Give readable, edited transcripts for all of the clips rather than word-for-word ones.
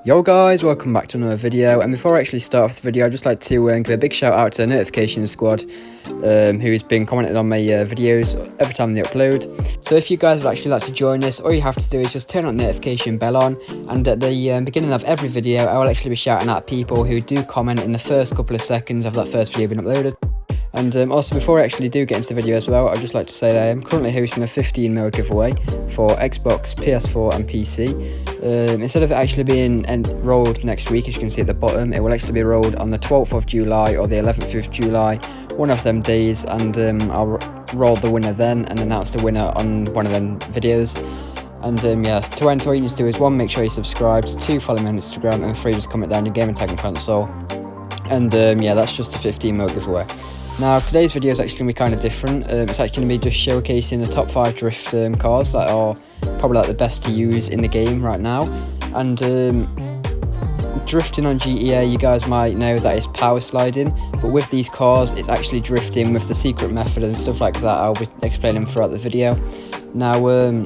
Yo guys, welcome back to another video, and before I actually start off the video, I'd just like to give a big shout out to the notification squad who's been commenting on my videos every time they upload. So if you guys would actually like to join us, all you have to do is just turn that notification bell on, and at the beginning of every video I will actually be shouting at people who do comment in the first couple of seconds of that first video being uploaded. And also, before I actually do get into the video as well, I'd just like to say that I am currently hosting a 15 mil giveaway for Xbox, PS4 and PC. Instead of it actually being rolled next week, as you can see at the bottom, it will actually be rolled on the 12th of July or the 11th of July, one of them days, and I'll roll the winner then and announce the winner on one of them videos. And yeah, to enter, all you need to do is 1, make sure you're subscribed, 2, follow me on Instagram, and 3, just comment down your game and tag and console. And yeah, that's just a 15 mil giveaway. Now, today's video is actually going to be kind of different. It's actually going to be just showcasing the top 5 drift cars that are probably like the best to use in the game right now. And drifting on GTA, you guys might know that is power sliding, but with these cars, it's actually drifting with the secret method and stuff like that. I'll be explaining throughout the video. Now, I'm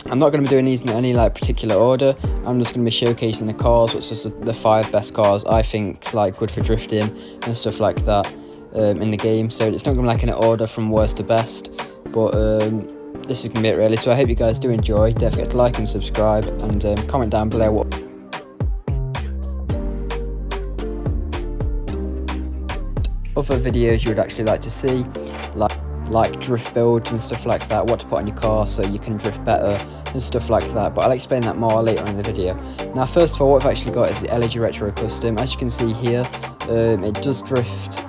not going to be doing these in any like particular order. I'm just going to be showcasing the cars, what's just the 5 best cars I think's like good for drifting and stuff like that. In the game, so it's not going to be like an order from worst to best, but this is going to be it really. So I hope you guys do enjoy. Don't forget to like and subscribe, and comment down below what other videos you would actually like to see, like drift builds and stuff like that, what to put on your car so you can drift better and stuff like that, but I'll explain that more later on in the video. Now, first of all, what I've actually got is the Elegy Retro Custom. As you can see here, it does drift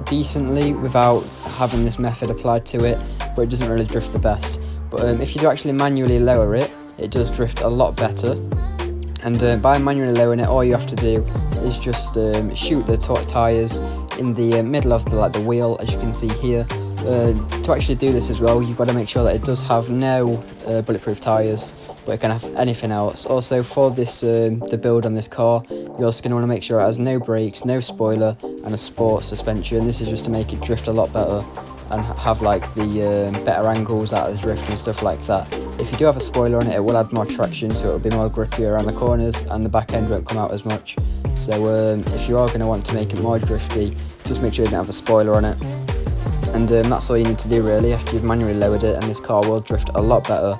decently without having this method applied to it, but it doesn't really drift the best. But if you do actually manually lower it, it does drift a lot better. And by manually lowering it, all you have to do is just shoot the tyres in the middle of the wheel, as you can see here. To actually do this as well, you've got to make sure that it does have no bulletproof tyres, but it can have anything else. Also, for this the build on this car, you're also going to want to make sure it has no brakes, no spoiler, and a sport suspension. This is just to make it drift a lot better and have like the better angles out of the drift and stuff like that. If you do have a spoiler on it, it will add more traction, so it will be more grippy around the corners, and the back end won't come out as much. So if you are going to want to make it more drifty, just make sure you don't have a spoiler on it. And that's all you need to do really. After you've manually lowered it, and this car will drift a lot better,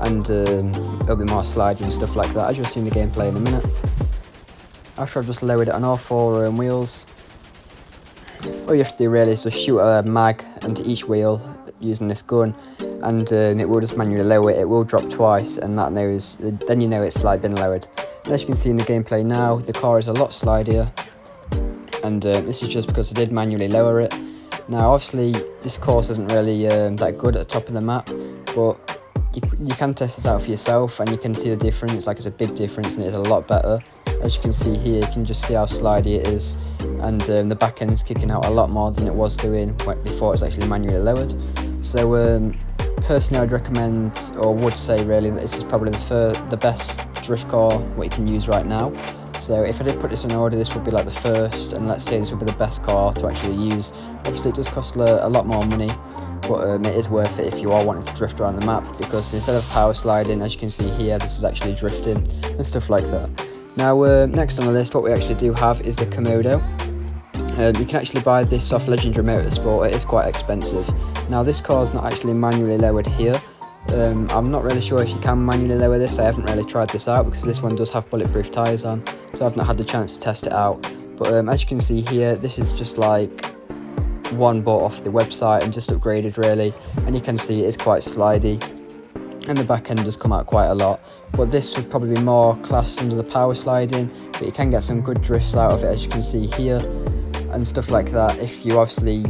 and it'll be more slidey and stuff like that, as you'll see in the gameplay in a minute. After I've just lowered it on all 4 wheels, all you have to do really is just shoot a mag into each wheel using this gun, and it will just manually lower it. It will drop twice, and then you know it's like been lowered. And as you can see in the gameplay now, the car is a lot slidier, and this is just because I did manually lower it. Now, obviously, this course isn't really that good at the top of the map, but you can test this out for yourself, and you can see the difference. Like, it's a big difference, and it's a lot better. As you can see here, you can just see how slidey it is, and the back end is kicking out a lot more than it was doing before it was actually manually lowered. So, personally, I'd recommend, or would say really, that this is probably the best drift car what you can use right now. So if I did put this in order, this would be like the first, and let's say this would be the best car to actually use. Obviously, it does cost a lot more money, but it is worth it if you are wanting to drift around the map, because instead of power sliding, as you can see here, this is actually drifting and stuff like that. Now, next on the list, what we actually do have is the Comodo. You can actually buy this off Legendary Motorsport. It is quite expensive. Now, this car is not actually manually lowered here. I'm not really sure if you can manually lower this. I haven't really tried this out because this one does have bulletproof tyres on, so I've not had the chance to test it out. But as you can see here, this is just like one bought off the website and just upgraded really, and you can see it is quite slidey, and the back end does come out quite a lot. But this would probably be more classed under the power sliding, but you can get some good drifts out of it, as you can see here, and stuff like that. If you obviously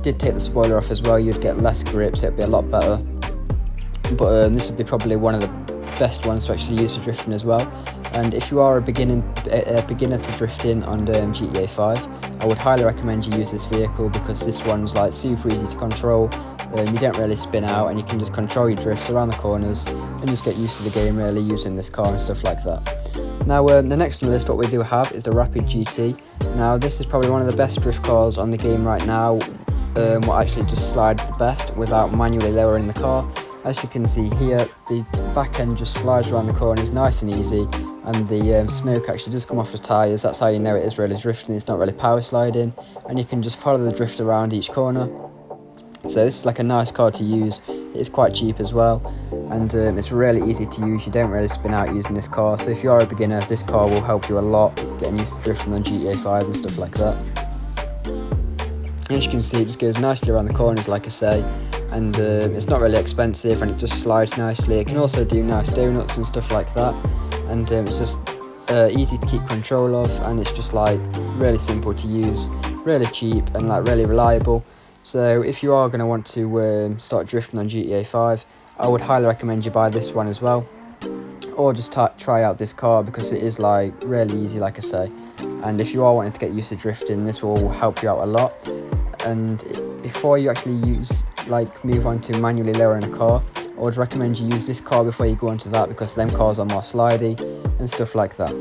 did take the spoiler off as well, you'd get less grips, it'd be a lot better. But this would be probably one of the best ones to actually use for drifting as well. And if you are a beginner to drifting on GTA 5, I would highly recommend you use this vehicle, because this one's like super easy to control. You don't really spin out, and you can just control your drifts around the corners and just get used to the game really using this car and stuff like that. Now, the next on the list, what we do have is the Rapid GT. Now, this is probably one of the best drift cars on the game right now. What actually just slides the best without manually lowering the car. As you can see here, the back end just slides around the corners nice and easy, and the smoke actually does come off the tyres. That's how you know it is really drifting, it's not really power sliding, and you can just follow the drift around each corner. So this is like a nice car to use. It's quite cheap as well, and it's really easy to use. You don't really spin out using this car, so if you are a beginner, this car will help you a lot getting used to drifting on GTA 5 and stuff like that. As you can see, it just goes nicely around the corners, like I say, and it's not really expensive, and it just slides nicely. It can also do nice donuts and stuff like that, and it's just easy to keep control of, and it's just like really simple to use, really cheap, and like really reliable. So if you are going to want to start drifting on GTA 5, I would highly recommend you buy this one as well, or just try out this car, because it is like really easy, like I say. And if you are wanting to get used to drifting, this will help you out a lot. And before you actually move on to manually lowering a car, I would recommend you use this car before you go on to that, because them cars are more slidey and stuff like that.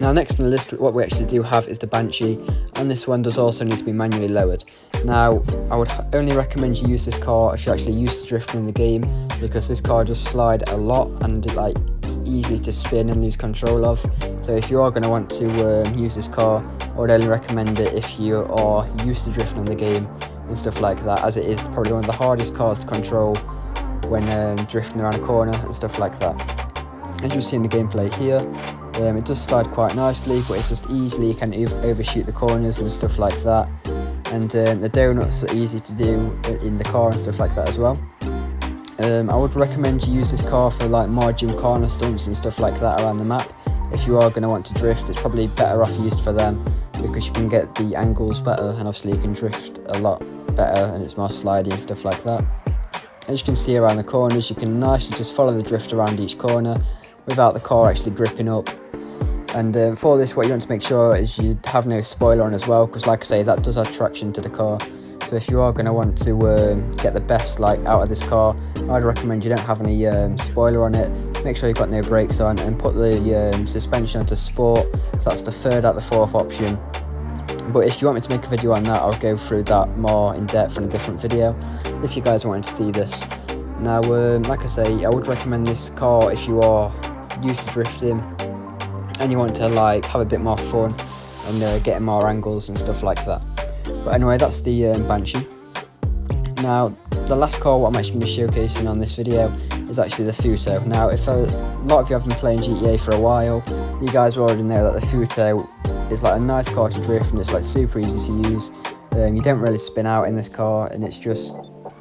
Now next on the list, what we actually do have is the Banshee, and this one does also need to be manually lowered. Now I would only recommend you use this car if you're actually used to drifting in the game, because this car does slide a lot, and it's easy to spin and lose control of. So if you are going to want to use this car, I would only recommend it if you are used to drifting in the game and stuff like that, as it is probably one of the hardest cars to control when drifting around a corner and stuff like that. As you'll see in the gameplay here, it does slide quite nicely, but it's just easily, you can overshoot the corners and stuff like that. And the donuts are easy to do in the car and stuff like that as well. I would recommend you use this car for like more gymkhana stunts and stuff like that around the map. If you are going to want to drift, it's probably better off used for them, because you can get the angles better, and obviously you can drift a lot better, and it's more slidey and stuff like that. As you can see around the corners, you can nicely just follow the drift around each corner without the car actually gripping up. And for this, what you want to make sure is you have no spoiler on as well, because like I say, that does add traction to the car. So if you are going to want to get the best out of this car, I'd recommend you don't have any spoiler on it. Make sure you've got no brakes on, and put the suspension onto sport, so that's the third out of the fourth option. But if you want me to make a video on that, I'll go through that more in depth in a different video, if you guys wanted to see this. Now like I say, I would recommend this car if you are used to drifting and you want to have a bit more fun and getting more angles and stuff like that. But anyway, that's the Banshee. Now the last car what I'm actually going to be showcasing on this video is actually the Futo. Now if a lot of you have been playing GTA for a while, you guys will already know that the Futo is like a nice car to drift, and it's like super easy to use. You don't really spin out in this car, and it's just,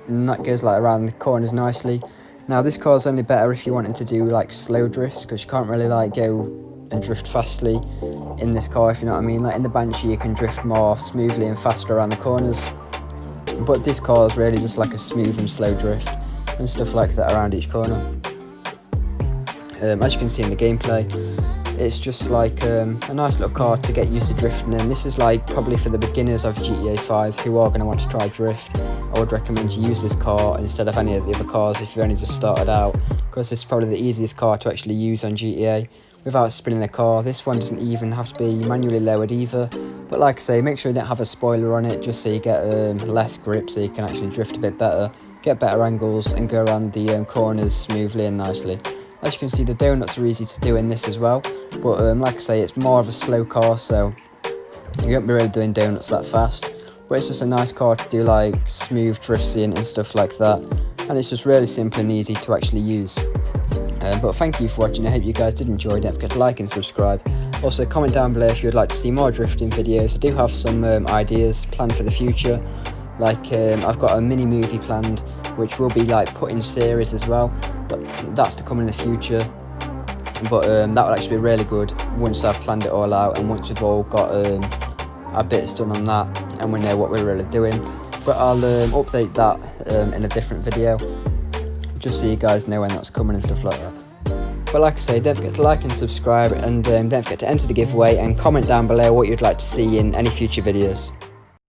and that goes around the corners nicely. Now this car is only better if you're wanting to do slow drifts, because you can't really go and drift fastly in this car, if you know what I mean. In the Banshee you can drift more smoothly and faster around the corners, but this car is really just a smooth and slow drift and stuff like that around each corner. As you can see in the gameplay, it's just a nice little car to get used to drifting in. This is probably for the beginners of GTA 5 who are going to want to try drift. I would recommend you use this car instead of any of the other cars if you've only just started out, because this is probably the easiest car to actually use on GTA without spinning the car. This one doesn't even have to be manually lowered either, but like I say, make sure you don't have a spoiler on it, just so you get less grip, so you can actually drift a bit better, get better angles, and go around the corners smoothly and nicely. As you can see, the donuts are easy to do in this as well, but like I say, it's more of a slow car, so you won't be really doing donuts that fast. But it's just a nice car to do smooth drifts in and stuff like that, and it's just really simple and easy to actually use. But thank you for watching. I hope you guys did enjoy. Don't forget to like and subscribe. Also comment down below if you would like to see more drifting videos. I do have some ideas planned for the future. I've got a mini movie planned, which will be put in series as well, but that's to come in the future. But that will actually be really good once I've planned it all out, and once we've all got our bits done on that, and we know what we're really doing. But I'll update that in a different video, just so you guys know when that's coming and stuff like that. But like I say, don't forget to like and subscribe, and don't forget to enter the giveaway and comment down below what you'd like to see in any future videos.